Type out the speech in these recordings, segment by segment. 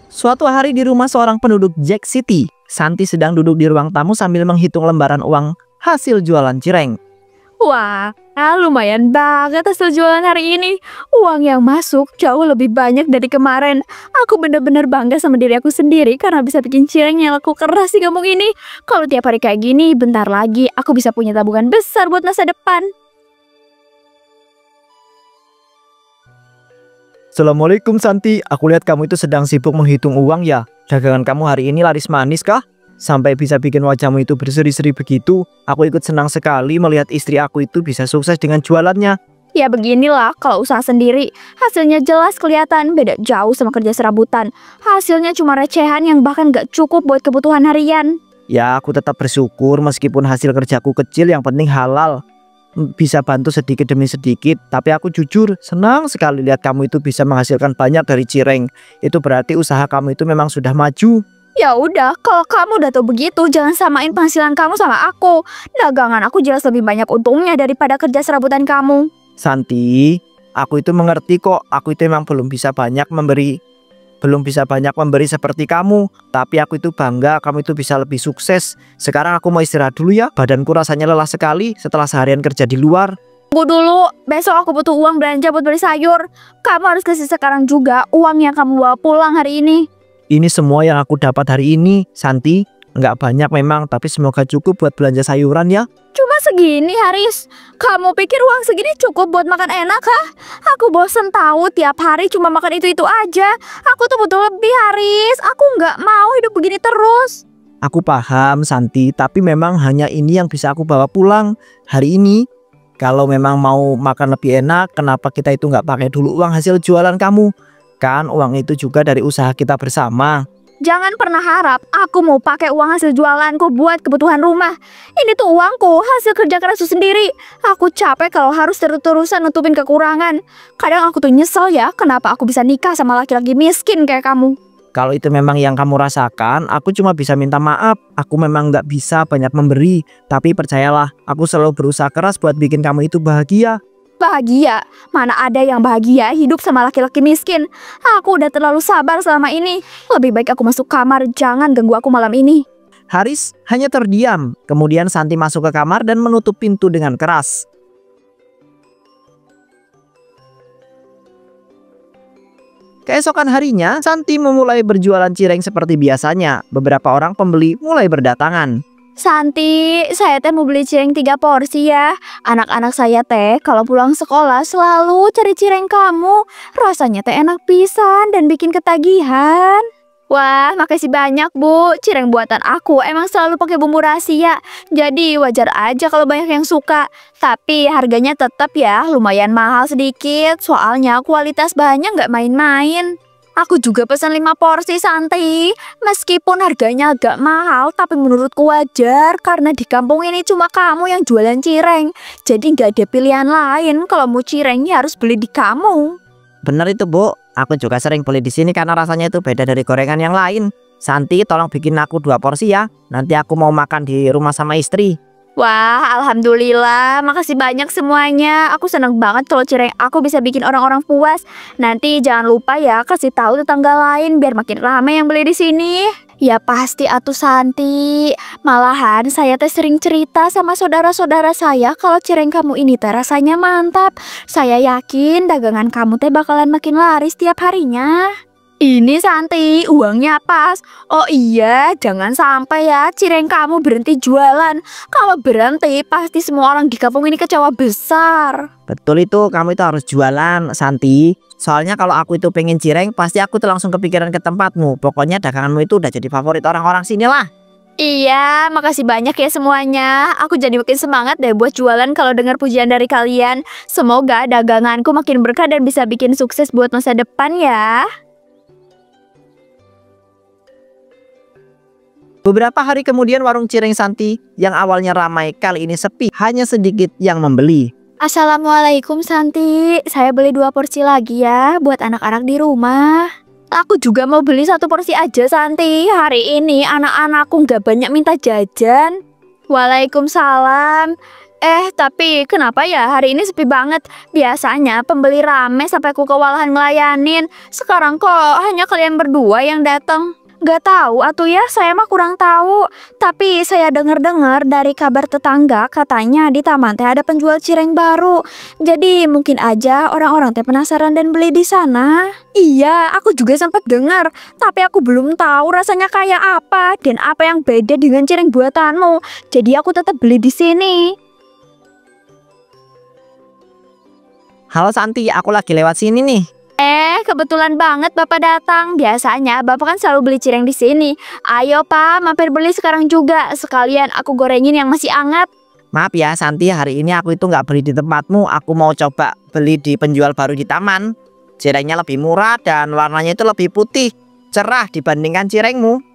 Suatu hari di rumah seorang penduduk Jack City, Santi sedang duduk di ruang tamu sambil menghitung lembaran uang hasil jualan cireng. Wah, lumayan banget hasil jualan hari ini. Uang yang masuk jauh lebih banyak dari kemarin. Aku bener-bener bangga sama diri aku sendiri karena bisa bikin cireng yang laku keras di kampung ini. Kalau tiap hari kayak gini, bentar lagi aku bisa punya tabungan besar buat masa depan. Assalamualaikum Santi, aku lihat kamu itu sedang sibuk menghitung uang ya. Dagangan kamu hari ini laris manis kah? Sampai bisa bikin wajahmu itu berseri-seri begitu. Aku ikut senang sekali melihat istri aku itu bisa sukses dengan jualannya. Ya beginilah kalau usaha sendiri. Hasilnya jelas kelihatan beda jauh sama kerja serabutan. Hasilnya cuma recehan yang bahkan gak cukup buat kebutuhan harian. Ya aku tetap bersyukur meskipun hasil kerjaku kecil, yang penting halal. Bisa bantu sedikit demi sedikit. Tapi aku jujur senang sekali lihat kamu itu bisa menghasilkan banyak dari cireng. Itu berarti usaha kamu itu memang sudah maju. Ya udah, kalau kamu udah tahu begitu, jangan samain penghasilan kamu sama aku. Dagangan aku jelas lebih banyak untungnya daripada kerja serabutan kamu. Santi, aku itu mengerti kok. Aku itu memang belum bisa banyak memberi seperti kamu. Tapi aku itu bangga kamu itu bisa lebih sukses. Sekarang aku mau istirahat dulu ya. Badanku rasanya lelah sekali setelah seharian kerja di luar. Tunggu dulu, besok aku butuh uang belanja buat beli sayur. Kamu harus kasih sekarang juga uang yang kamu bawa pulang hari ini. Ini semua yang aku dapat hari ini, Santi. Nggak banyak memang, tapi semoga cukup buat belanja sayuran ya. Cuma segini, Haris. Kamu pikir uang segini cukup buat makan enak, kah? Aku bosen tahu tiap hari cuma makan itu-itu aja. Aku tuh butuh lebih, Haris. Aku nggak mau hidup begini terus. Aku paham, Santi, tapi memang hanya ini yang bisa aku bawa pulang hari ini. Kalau memang mau makan lebih enak, kenapa kita itu nggak pakai dulu uang hasil jualan kamu? Kan uang itu juga dari usaha kita bersama. Jangan pernah harap aku mau pakai uang hasil jualanku buat kebutuhan rumah. Ini tuh uangku, hasil kerja kerasku sendiri. Aku capek kalau harus terus-terusan nutupin kekurangan. Kadang aku tuh nyesel ya, kenapa aku bisa nikah sama laki-laki miskin kayak kamu. Kalau itu memang yang kamu rasakan, aku cuma bisa minta maaf. Aku memang nggak bisa banyak memberi. Tapi percayalah, aku selalu berusaha keras buat bikin kamu itu bahagia. Bahagia? Mana ada yang bahagia hidup sama laki-laki miskin. Aku udah terlalu sabar selama ini. Lebih baik aku masuk kamar, jangan ganggu aku malam ini. Haris hanya terdiam. Kemudian Santi masuk ke kamar dan menutup pintu dengan keras. Keesokan harinya, Santi memulai berjualan cireng seperti biasanya. Beberapa orang pembeli mulai berdatangan. Santi, saya teh mau beli cireng 3 porsi ya. Anak-anak saya teh kalau pulang sekolah selalu cari cireng kamu. Rasanya teh enak pisan dan bikin ketagihan. Wah, makasih banyak Bu. Cireng buatan aku emang selalu pakai bumbu rahasia. Jadi wajar aja kalau banyak yang suka. Tapi harganya tetap ya lumayan mahal sedikit. Soalnya kualitas bahannya nggak main-main. Aku juga pesan 5 porsi Santi. Meskipun harganya agak mahal, tapi menurutku wajar. Karena di kampung ini cuma kamu yang jualan cireng. Jadi nggak ada pilihan lain. Kalau mau cireng ya harus beli di kamu. Bener itu Bu, aku juga sering beli di sini karena rasanya itu beda dari gorengan yang lain. Santi, tolong bikin aku 2 porsi ya. Nanti aku mau makan di rumah sama istri. Wah, alhamdulillah. Makasih banyak semuanya. Aku seneng banget kalau cireng aku bisa bikin orang-orang puas. Nanti jangan lupa ya kasih tahu tetangga lain biar makin ramai yang beli di sini. Ya pasti atuh Santi. Malahan saya teh sering cerita sama saudara-saudara saya kalau cireng kamu ini teh rasanya mantap. Saya yakin dagangan kamu teh bakalan makin laris tiap harinya. Ini Santi, uangnya pas. Oh iya, jangan sampai ya cireng kamu berhenti jualan. Kalau berhenti, pasti semua orang di kampung ini kecewa besar. Betul itu, kamu itu harus jualan, Santi. Soalnya kalau aku itu pengen cireng, pasti aku tuh langsung kepikiran ke tempatmu. Pokoknya daganganmu itu udah jadi favorit orang-orang sini lah. Iya, makasih banyak ya semuanya. Aku jadi makin semangat deh buat jualan kalau dengar pujian dari kalian. Semoga daganganku makin berkah dan bisa bikin sukses buat masa depan ya. Beberapa hari kemudian warung cireng Santi yang awalnya ramai kali ini sepi, hanya sedikit yang membeli. Assalamualaikum Santi, saya beli 2 porsi lagi ya buat anak-anak di rumah. Aku juga mau beli 1 porsi aja Santi. Hari ini anak-anakku nggak banyak minta jajan. Waalaikumsalam. Tapi kenapa ya hari ini sepi banget? Biasanya pembeli rame sampai aku kewalahan ngelayanin. Sekarang kok hanya kalian berdua yang datang. Gak tahu atuh ya, saya mah kurang tahu. Tapi saya dengar-dengar dari kabar tetangga katanya di taman teh ada penjual cireng baru. Jadi mungkin aja orang-orang teh penasaran dan beli di sana. Iya, aku juga sempat dengar. Tapi aku belum tahu rasanya kayak apa dan apa yang beda dengan cireng buatanmu. Jadi aku tetap beli di sini. Halo Santi, aku lagi lewat sini nih. Kebetulan banget Bapak datang. Biasanya Bapak kan selalu beli cireng di sini. Ayo Pak, mampir beli sekarang juga. Sekalian aku gorengin yang masih hangat. Maaf ya Santi, hari ini aku itu nggak beli di tempatmu. Aku mau coba beli di penjual baru di taman. Cirengnya lebih murah dan warnanya itu lebih putih, cerah dibandingkan cirengmu.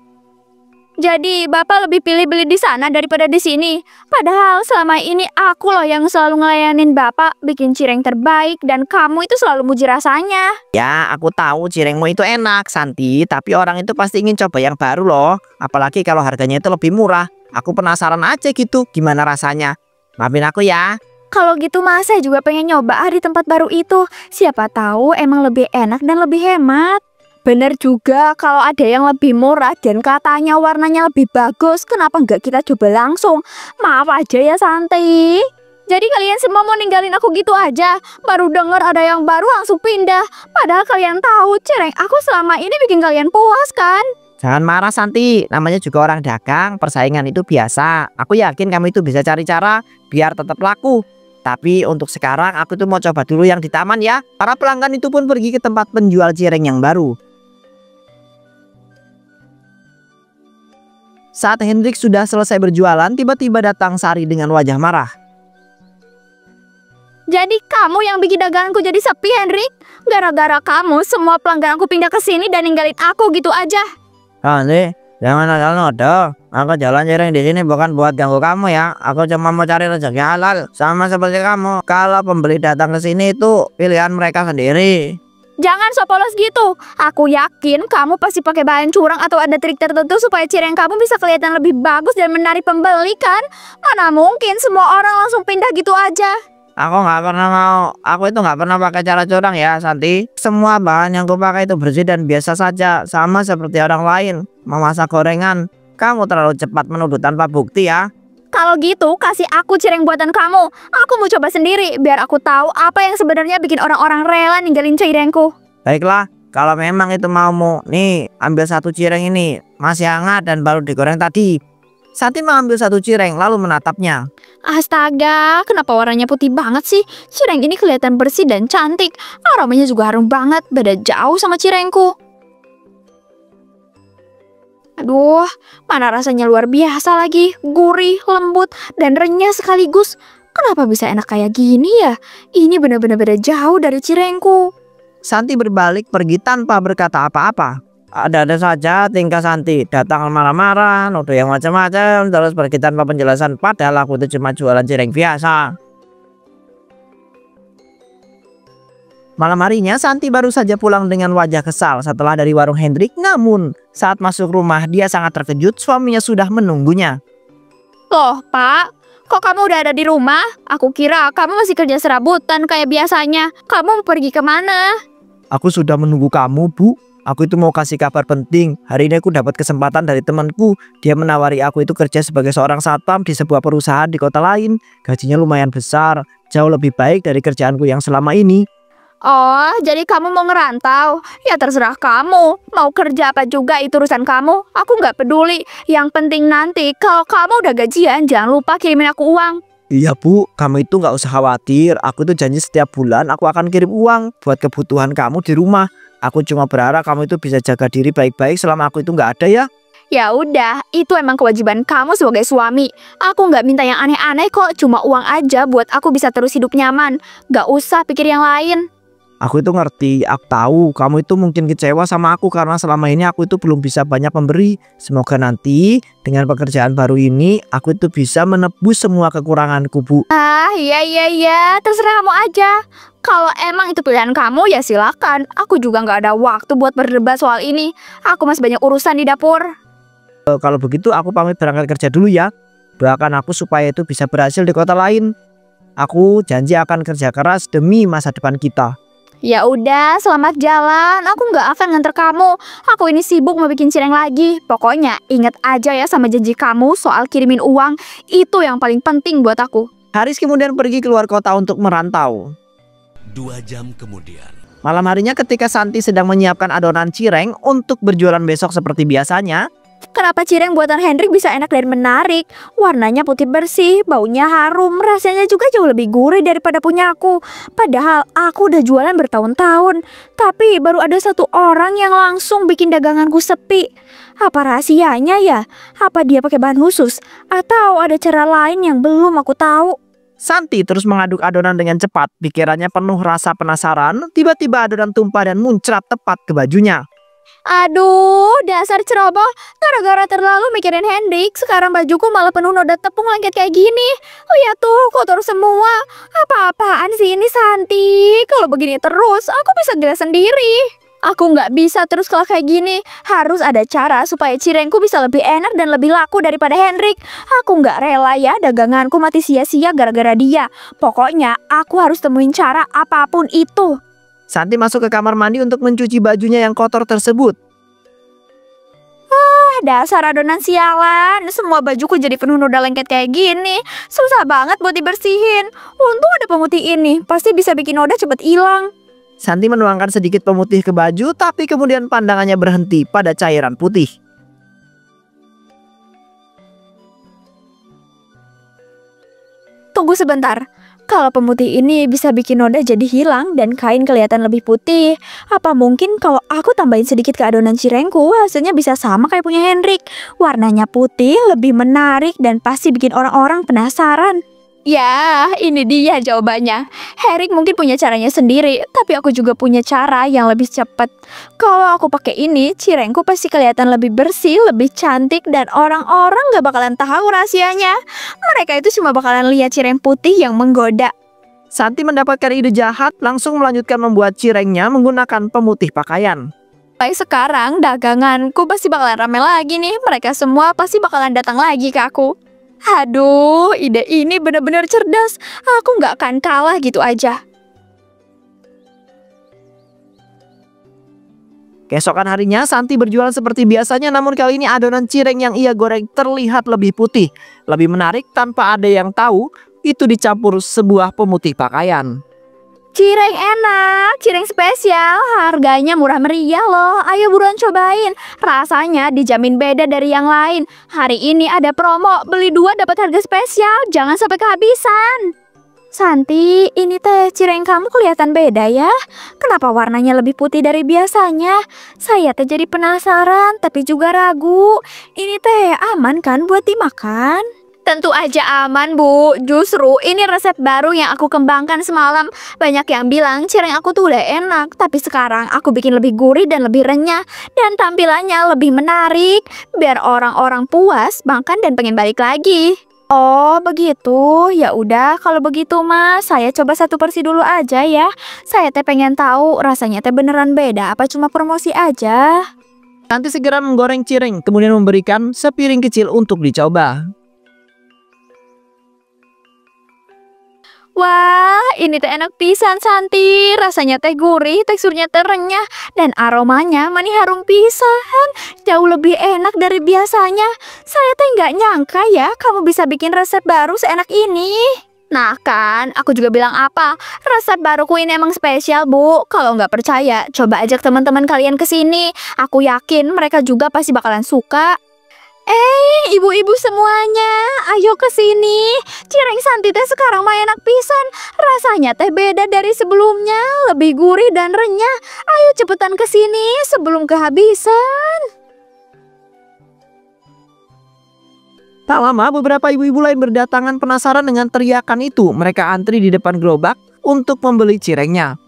Jadi Bapak lebih pilih beli di sana daripada di sini. Padahal selama ini aku loh yang selalu ngelayanin Bapak, bikin cireng terbaik dan kamu itu selalu muji rasanya. Ya, aku tahu cirengmu itu enak Santi, tapi orang itu pasti ingin coba yang baru loh. Apalagi kalau harganya itu lebih murah. Aku penasaran aja gitu, gimana rasanya. Maafin aku ya. Kalau gitu Mas, saya juga pengen nyoba di tempat baru itu. Siapa tahu emang lebih enak dan lebih hemat. Bener juga, kalau ada yang lebih murah dan katanya warnanya lebih bagus, kenapa nggak kita coba langsung? Maaf aja ya Santi. Jadi kalian semua mau ninggalin aku gitu aja? Baru denger ada yang baru langsung pindah. Padahal kalian tahu cireng aku selama ini bikin kalian puas kan? Jangan marah Santi, namanya juga orang dagang, persaingan itu biasa. Aku yakin kamu itu bisa cari cara biar tetap laku. Tapi untuk sekarang aku tuh mau coba dulu yang di taman ya. Para pelanggan itu pun pergi ke tempat penjual cireng yang baru. Saat Hendrik sudah selesai berjualan, tiba-tiba datang Sari dengan wajah marah. Jadi kamu yang bikin daganganku jadi sepi, Hendrik? Gara-gara kamu semua pelanggan aku pindah ke sini dan ninggalin aku gitu aja. Nanti jangan nodo. Aku jalan cireng di sini bukan buat ganggu kamu ya. Aku cuma mau cari rezeki halal. Sama seperti kamu. Kalau pembeli datang ke sini itu pilihan mereka sendiri. Jangan so polos gitu. Aku yakin kamu pasti pakai bahan curang atau ada trik tertentu supaya cireng kamu bisa kelihatan lebih bagus dan menarik pembeli kan? Mana mungkin semua orang langsung pindah gitu aja. Aku nggak pernah mau. Aku itu nggak pernah pakai cara curang ya Santi. Semua bahan yang kupakai itu bersih dan biasa saja. Sama seperti orang lain memasak gorengan. Kamu terlalu cepat menuduh tanpa bukti ya. Kalau gitu, kasih aku cireng buatan kamu. Aku mau coba sendiri, biar aku tahu apa yang sebenarnya bikin orang-orang rela ninggalin cirengku. Baiklah, kalau memang itu maumu. Nih, ambil satu cireng ini. Masih hangat dan baru digoreng tadi. Santi mengambil satu cireng lalu menatapnya. Astaga, kenapa warnanya putih banget sih? Cireng ini kelihatan bersih dan cantik. Aromanya juga harum banget, beda jauh sama cirengku. Aduh, mana rasanya luar biasa lagi. Gurih, lembut, dan renyah sekaligus. Kenapa bisa enak kayak gini ya? Ini benar-benar beda jauh dari cirengku. Santi berbalik pergi tanpa berkata apa-apa. Ada-ada saja tingkah Santi. Datang marah-marah, nuduh yang macam-macam, terus pergi tanpa penjelasan. Padahal aku itu cuma jualan cireng biasa. Malam harinya Santi baru saja pulang dengan wajah kesal setelah dari warung Hendrik. Namun saat masuk rumah dia sangat terkejut, suaminya sudah menunggunya. Loh Pak, kok kamu udah ada di rumah? Aku kira kamu masih kerja serabutan kayak biasanya. Kamu mau pergi kemana? Aku sudah menunggu kamu Bu. Aku itu mau kasih kabar penting. Hari ini aku dapat kesempatan dari temanku. Dia menawari aku itu kerja sebagai seorang satpam di sebuah perusahaan di kota lain. Gajinya lumayan besar, jauh lebih baik dari kerjaanku yang selama ini. Oh, jadi kamu mau ngerantau? Ya terserah kamu. Mau kerja apa juga itu urusan kamu. Aku nggak peduli. Yang penting nanti kalau kamu udah gajian, jangan lupa kirimin aku uang. Iya Bu, kamu itu nggak usah khawatir. Aku tuh janji setiap bulan aku akan kirim uang buat kebutuhan kamu di rumah. Aku cuma berharap kamu itu bisa jaga diri baik-baik selama aku itu nggak ada ya. Ya udah, itu emang kewajiban kamu sebagai suami. Aku nggak minta yang aneh-aneh kok, cuma uang aja buat aku bisa terus hidup nyaman. Nggak usah pikir yang lain. Aku itu ngerti, aku tahu kamu itu mungkin kecewa sama aku karena selama ini aku itu belum bisa banyak memberi. Semoga nanti dengan pekerjaan baru ini aku itu bisa menebus semua kekuranganku Bu. Iya, terserah kamu aja. Kalau emang itu pilihan kamu ya silakan. Aku juga nggak ada waktu buat berdebat soal ini. Aku masih banyak urusan di dapur. Kalau begitu aku pamit berangkat kerja dulu ya. Doakan aku supaya itu bisa berhasil di kota lain. Aku janji akan kerja keras demi masa depan kita. Ya udah, selamat jalan. Aku nggak akan nganter kamu. Aku ini sibuk mau bikin cireng lagi. Pokoknya ingat aja ya sama janji kamu soal kirimin uang. Itu yang paling penting buat aku. Haris kemudian pergi keluar kota untuk merantau. 2 jam kemudian. Malam harinya ketika Santi sedang menyiapkan adonan cireng untuk berjualan besok seperti biasanya, Kenapa cireng buatan Hendrik bisa enak dan menarik? Warnanya putih bersih, baunya harum, rasanya juga jauh lebih gurih daripada punya aku. Padahal aku udah jualan bertahun-tahun, tapi baru ada satu orang yang langsung bikin daganganku sepi. Apa rahasianya ya? Apa dia pakai bahan khusus? Atau ada cara lain yang belum aku tahu? Santi terus mengaduk adonan dengan cepat. Pikirannya penuh rasa penasaran. Tiba-tiba adonan tumpah dan muncrat tepat ke bajunya. Aduh, dasar ceroboh. Gara-gara terlalu mikirin Hendrik, sekarang bajuku malah penuh noda tepung lengket kayak gini. Oh ya tuh, kotor semua. Apa-apaan sih ini Santi? Kalau begini terus, aku bisa gila sendiri. Aku nggak bisa terus kalau kayak gini. Harus ada cara supaya cirengku bisa lebih enak dan lebih laku daripada Hendrik. Aku nggak rela ya daganganku mati sia-sia gara-gara dia. Pokoknya aku harus temuin cara apapun itu. Santi masuk ke kamar mandi untuk mencuci bajunya yang kotor tersebut. Dasar adonan sialan, semua bajuku jadi penuh noda lengket kayak gini. Susah banget buat dibersihin. Untung ada pemutih ini, pasti bisa bikin noda cepet hilang. Santi menuangkan sedikit pemutih ke baju, tapi kemudian pandangannya berhenti pada cairan putih. Tunggu sebentar. Kalau pemutih ini bisa bikin noda jadi hilang dan kain kelihatan lebih putih, apa mungkin kalau aku tambahin sedikit ke adonan cirengku, hasilnya bisa sama kayak punya Hendrik? Warnanya putih, lebih menarik, dan pasti bikin orang-orang penasaran. Ya, ini dia jawabannya. Hendrik mungkin punya caranya sendiri, tapi aku juga punya cara yang lebih cepat. Kalau aku pakai ini, cirengku pasti kelihatan lebih bersih, lebih cantik, dan orang-orang gak bakalan tahu rahasianya. Mereka itu cuma bakalan lihat cireng putih yang menggoda. Santi mendapatkan ide jahat, langsung melanjutkan membuat cirengnya menggunakan pemutih pakaian. Baik, sekarang daganganku pasti bakalan rame lagi nih. Mereka semua pasti bakalan datang lagi ke aku. Aduh, ide ini benar-benar cerdas. Aku nggak akan kalah gitu aja. Keesokan harinya Santi berjualan seperti biasanya, namun kali ini adonan cireng yang ia goreng terlihat lebih putih, lebih menarik tanpa ada yang tahu itu dicampur sebuah pemutih pakaian. Cireng enak, cireng spesial, harganya murah meriah loh. Ayo buruan cobain, rasanya dijamin beda dari yang lain. Hari ini ada promo, beli 2 dapat harga spesial, jangan sampai kehabisan. Santi, ini teh cireng kamu kelihatan beda ya. Kenapa warnanya lebih putih dari biasanya? Saya teh jadi penasaran tapi juga ragu. Ini teh aman kan buat dimakan? Tentu aja aman, Bu. Justru ini resep baru yang aku kembangkan semalam. Banyak yang bilang cireng aku tuh udah enak, tapi sekarang aku bikin lebih gurih dan lebih renyah, dan tampilannya lebih menarik, biar orang-orang puas makan dan pengen balik lagi. Oh begitu, ya udah kalau begitu Mas, saya coba 1 porsi dulu aja ya. Saya teh pengen tahu rasanya teh beneran beda apa cuma promosi aja. Santi segera menggoreng cireng, kemudian memberikan sepiring kecil untuk dicoba. Wah, ini teh enak pisan Santi. Rasanya teh gurih, teksturnya teh renyah, dan aromanya manis harum pisan. Jauh lebih enak dari biasanya. Saya teh nggak nyangka ya kamu bisa bikin resep baru seenak ini. Nah kan, aku juga bilang apa? Resep baruku ini emang spesial, Bu. Kalau nggak percaya, coba ajak teman-teman kalian ke sini. Aku yakin mereka juga pasti bakalan suka. Ibu-ibu semuanya, ayo ke sini. Cireng Santi teh sekarang mah enak pisan. Rasanya teh beda dari sebelumnya, lebih gurih dan renyah. Ayo cepetan ke sini sebelum kehabisan. Tak lama beberapa ibu-ibu lain berdatangan penasaran dengan teriakan itu. Mereka antri di depan gerobak untuk membeli cirengnya.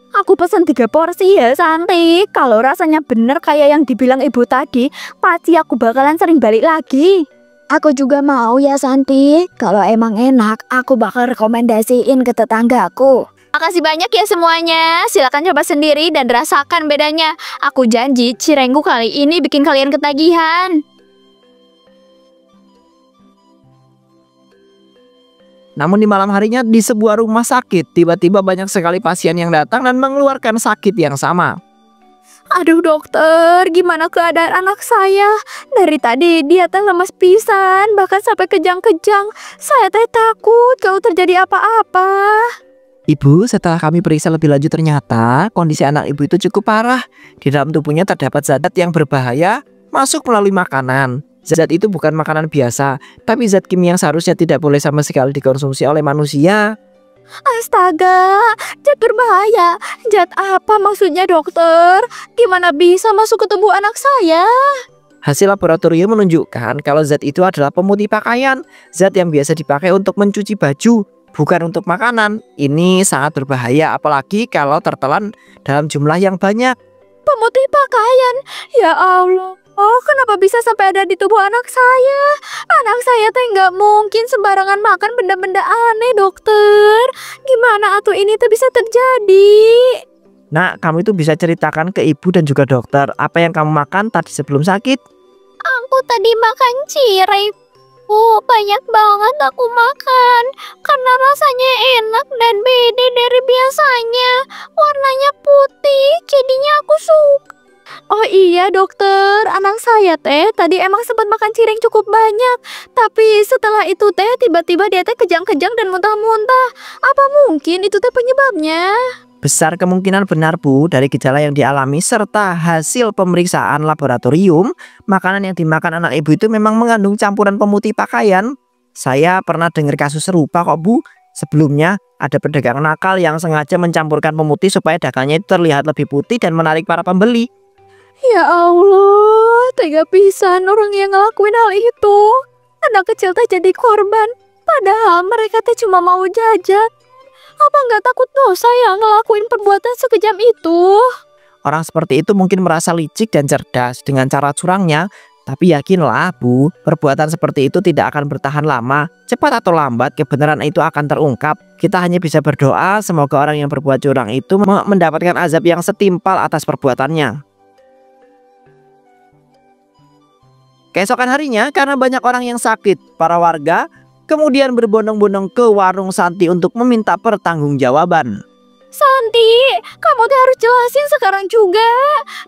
Aku pesan 3 porsi ya Santi. Kalau rasanya bener kayak yang dibilang ibu tadi, pasti aku bakalan sering balik lagi. Aku juga mau ya Santi. Kalau emang enak, aku bakal rekomendasiin ke tetanggaku. Makasih banyak ya semuanya. Silakan coba sendiri dan rasakan bedanya. Aku janji cirengku kali ini bikin kalian ketagihan. Namun di malam harinya di sebuah rumah sakit, tiba-tiba banyak sekali pasien yang datang dan mengeluarkan sakit yang sama. Aduh dokter, gimana keadaan anak saya? Dari tadi dia teh lemas pisan, bahkan sampai kejang-kejang. Saya teh takut kalau terjadi apa-apa. Ibu, setelah kami periksa lebih lanjut ternyata kondisi anak ibu itu cukup parah. Di dalam tubuhnya terdapat zat yang berbahaya masuk melalui makanan. Zat itu bukan makanan biasa, tapi zat kimia yang seharusnya tidak boleh sama sekali dikonsumsi oleh manusia. Astaga, zat berbahaya. Zat apa maksudnya dokter? Gimana bisa masuk ke tubuh anak saya? Hasil laboratorium menunjukkan kalau zat itu adalah pemutih pakaian. Zat yang biasa dipakai untuk mencuci baju, bukan untuk makanan. Ini sangat berbahaya apalagi kalau tertelan dalam jumlah yang banyak. Pemutih pakaian? Ya Allah. Oh, kenapa bisa sampai ada di tubuh anak saya? Anak saya teh nggak mungkin sembarangan makan benda-benda aneh, dokter. Gimana atuh ini tuh bisa terjadi? Nak, kamu itu bisa ceritakan ke ibu dan juga dokter apa yang kamu makan tadi sebelum sakit? Aku tadi makan cireng. Banyak banget aku makan. Karena rasanya enak dan beda dari biasanya. Warnanya putih, jadinya aku suka. Oh iya dokter, anak saya teh tadi emang sempat makan cireng cukup banyak. Tapi setelah itu teh tiba-tiba dia teh kejang-kejang dan muntah-muntah. Apa mungkin itu teh penyebabnya? Besar kemungkinan benar Bu, dari gejala yang dialami serta hasil pemeriksaan laboratorium, makanan yang dimakan anak ibu itu memang mengandung campuran pemutih pakaian. Saya pernah dengar kasus serupa kok Bu. Sebelumnya ada pedagang nakal yang sengaja mencampurkan pemutih supaya dagangnya itu terlihat lebih putih dan menarik para pembeli. Ya Allah, tega pisan orang yang ngelakuin hal itu. Anak kecil teh jadi korban, padahal mereka teh cuma mau jajan. Apa nggak takut dosa ya ngelakuin perbuatan sekejam itu? Orang seperti itu mungkin merasa licik dan cerdas dengan cara curangnya. Tapi yakinlah Bu, perbuatan seperti itu tidak akan bertahan lama. Cepat atau lambat kebenaran itu akan terungkap. Kita hanya bisa berdoa semoga orang yang berbuat curang itu mendapatkan azab yang setimpal atas perbuatannya. Keesokan harinya karena banyak orang yang sakit, para warga kemudian berbondong-bondong ke warung Santi untuk meminta pertanggungjawaban. Santi, kamu tuh harus jelasin sekarang juga.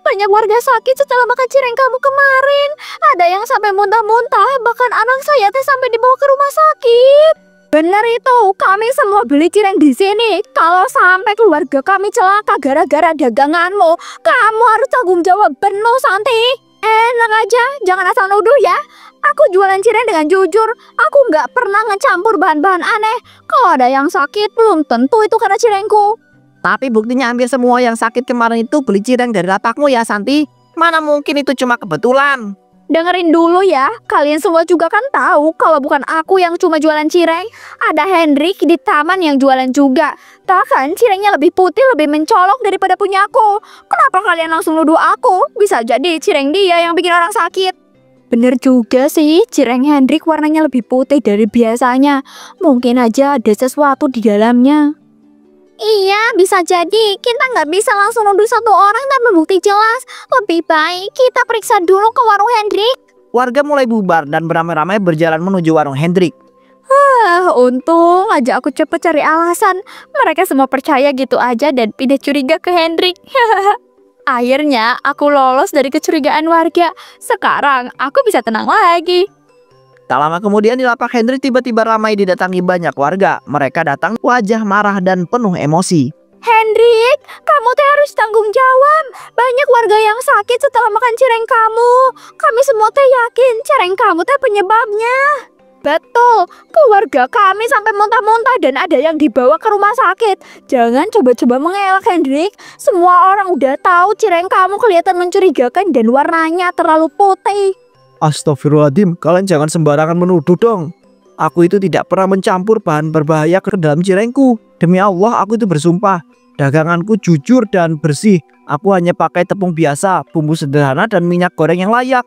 Banyak warga sakit setelah makan cireng kamu kemarin. Ada yang sampai muntah-muntah, bahkan anak saya tuh sampai dibawa ke rumah sakit. Benar itu, kami semua beli cireng di sini. Kalau sampai keluarga kami celaka gara-gara daganganmu, kamu harus tanggung jawab penuh, Santi. Enak aja, jangan asal nuduh ya. Aku jualan cireng dengan jujur. Aku nggak pernah ngecampur bahan-bahan aneh. Kalau ada yang sakit, belum tentu itu karena cirengku. Tapi buktinya hampir semua yang sakit kemarin itu beli cireng dari lapakmu ya Santi. Mana mungkin itu cuma kebetulan. Dengerin dulu ya, kalian semua juga kan tahu kalau bukan aku yang cuma jualan cireng. Ada Hendrik di taman yang jualan juga. Bahkan cirengnya lebih putih, lebih mencolok daripada punya aku. Kenapa kalian langsung nuduh aku? Bisa jadi cireng dia yang bikin orang sakit. Bener juga sih, cireng Hendrik warnanya lebih putih dari biasanya. Mungkin aja ada sesuatu di dalamnya. Iya, bisa jadi. Kita nggak bisa langsung nuduh satu orang tanpa bukti jelas. Lebih baik kita periksa dulu ke warung Hendrik. Warga mulai bubar dan beramai-ramai berjalan menuju warung Hendrik. Untung aja aku cepet cari alasan. Mereka semua percaya gitu aja dan pindah curiga ke Hendrik. Akhirnya aku lolos dari kecurigaan warga. Sekarang aku bisa tenang lagi. Tak lama kemudian di lapak Hendrik tiba-tiba ramai didatangi banyak warga. Mereka datang wajah marah dan penuh emosi. Hendrik, kamu teh harus tanggung jawab. Banyak warga yang sakit setelah makan cireng kamu. Kami semua teh yakin cireng kamu teh penyebabnya. Betul, keluarga kami sampai muntah-muntah dan ada yang dibawa ke rumah sakit. Jangan coba-coba mengelak Hendrik. Semua orang udah tahu cireng kamu kelihatan mencurigakan dan warnanya terlalu putih. Astagfirullahaladzim, kalian jangan sembarangan menuduh dong. Aku itu tidak pernah mencampur bahan berbahaya ke dalam cirengku. Demi Allah, aku itu bersumpah. Daganganku jujur dan bersih. Aku hanya pakai tepung biasa, bumbu sederhana dan minyak goreng yang layak.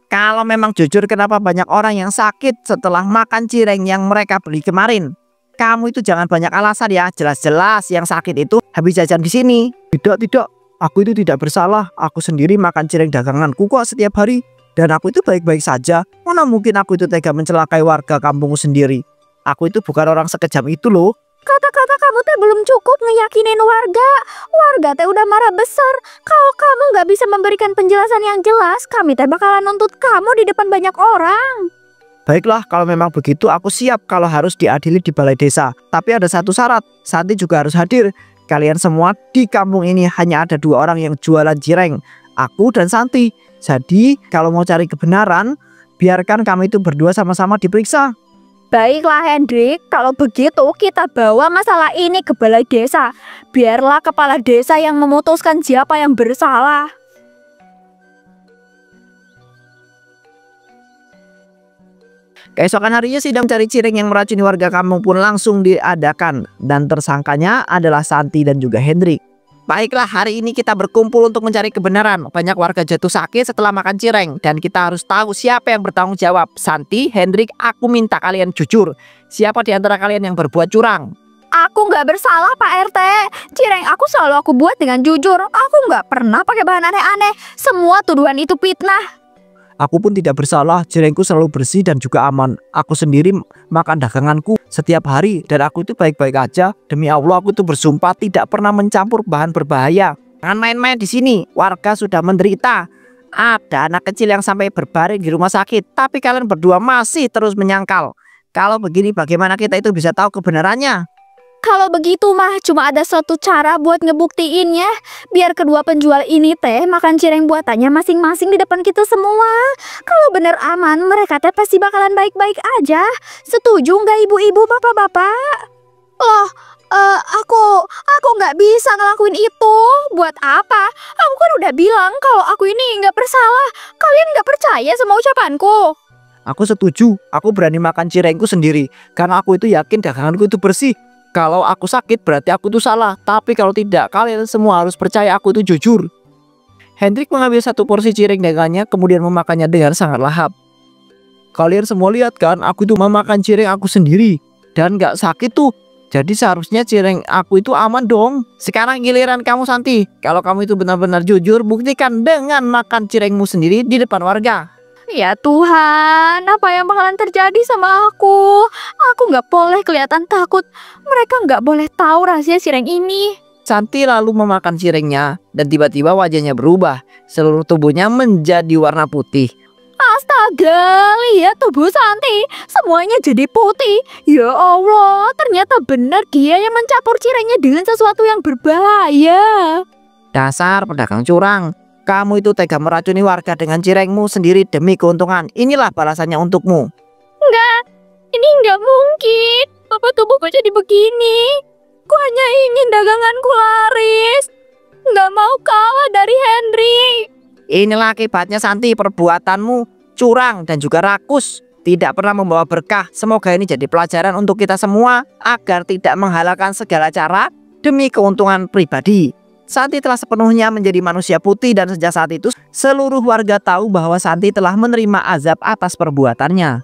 Kalau memang jujur, kenapa banyak orang yang sakit setelah makan cireng yang mereka beli kemarin? Kamu itu jangan banyak alasan ya. Jelas-jelas yang sakit itu habis jajan di sini. Tidak. Aku itu tidak bersalah. Aku sendiri makan cireng daganganku kok setiap hari. Dan aku itu baik-baik saja. Mana mungkin aku itu tega mencelakai warga kampungku sendiri. Aku itu bukan orang sekejam itu loh. Kata-kata kamu teh belum cukup ngeyakinin warga. Warga teh udah marah besar. Kalau kamu nggak bisa memberikan penjelasan yang jelas, kami teh bakalan nuntut kamu di depan banyak orang. Baiklah, kalau memang begitu aku siap kalau harus diadili di balai desa. Tapi ada satu syarat, Santi juga harus hadir. Kalian semua di kampung ini hanya ada 2 orang yang jualan cireng, aku dan Santi. Jadi kalau mau cari kebenaran, biarkan kami itu berdua sama-sama diperiksa. Baiklah Hendrik, kalau begitu kita bawa masalah ini ke balai desa. Biarlah kepala desa yang memutuskan siapa yang bersalah. Keesokan harinya sidang mencari cireng yang meracuni warga kampung pun langsung diadakan. Dan tersangkanya adalah Santi dan juga Hendrik. Baiklah, hari ini kita berkumpul untuk mencari kebenaran. Banyak warga jatuh sakit setelah makan cireng. Dan kita harus tahu siapa yang bertanggung jawab. Santi, Hendrik, aku minta kalian jujur. Siapa di antara kalian yang berbuat curang? Aku nggak bersalah Pak RT. Cireng aku selalu aku buat dengan jujur. Aku nggak pernah pakai bahan aneh-aneh. Semua tuduhan itu fitnah. Aku pun tidak bersalah, cirengku selalu bersih dan juga aman. Aku sendiri makan daganganku setiap hari dan aku itu baik-baik aja. Demi Allah aku itu bersumpah tidak pernah mencampur bahan berbahaya. Jangan main-main di sini, warga sudah menderita. Ada anak kecil yang sampai berbaring di rumah sakit, tapi kalian berdua masih terus menyangkal. Kalau begini bagaimana kita itu bisa tahu kebenarannya? Kalau begitu mah cuma ada satu cara buat ngebuktiinnya. Biar kedua penjual ini teh makan cireng buatannya masing-masing di depan kita semua. Kalau bener aman, mereka teh pasti bakalan baik-baik aja. Setuju nggak ibu-ibu, bapak-bapak? Loh, aku nggak bisa ngelakuin itu. Buat apa? Aku kan udah bilang kalau aku ini nggak bersalah. Kalian nggak percaya sama ucapanku? Aku setuju, aku berani makan cirengku sendiri. Karena aku itu yakin daganganku itu bersih. Kalau aku sakit berarti aku itu salah. Tapi kalau tidak, kalian semua harus percaya aku itu jujur. Hendrik mengambil satu porsi cireng dagangannya kemudian memakannya dengan sangat lahap. Kalian semua lihat kan, aku itu memakan cireng aku sendiri dan gak sakit tuh. Jadi seharusnya cireng aku itu aman dong. Sekarang giliran kamu Santi. Kalau kamu itu benar-benar jujur, buktikan dengan makan cirengmu sendiri di depan warga. Ya Tuhan, apa yang bakalan terjadi sama aku? Aku nggak boleh kelihatan takut. Mereka nggak boleh tahu rahasia cireng ini. Santi lalu memakan cirengnya dan tiba-tiba wajahnya berubah. Seluruh tubuhnya menjadi warna putih. Astaga, lihat tubuh Santi. Semuanya jadi putih. Ya Allah, ternyata benar dia yang mencampur cirengnya dengan sesuatu yang berbahaya. Dasar pedagang curang. Kamu itu tega meracuni warga dengan cirengmu sendiri demi keuntungan. Inilah balasannya untukmu. Enggak, ini nggak mungkin. Bapak tubuhku jadi begini. Ku hanya ingin daganganku laris. Nggak mau kalah dari Henry. Inilah akibatnya Santi, perbuatanmu curang dan juga rakus. Tidak pernah membawa berkah. Semoga ini jadi pelajaran untuk kita semua agar tidak menghalalkan segala cara demi keuntungan pribadi. Santi telah sepenuhnya menjadi manusia putih dan sejak saat itu seluruh warga tahu bahwa Santi telah menerima azab atas perbuatannya.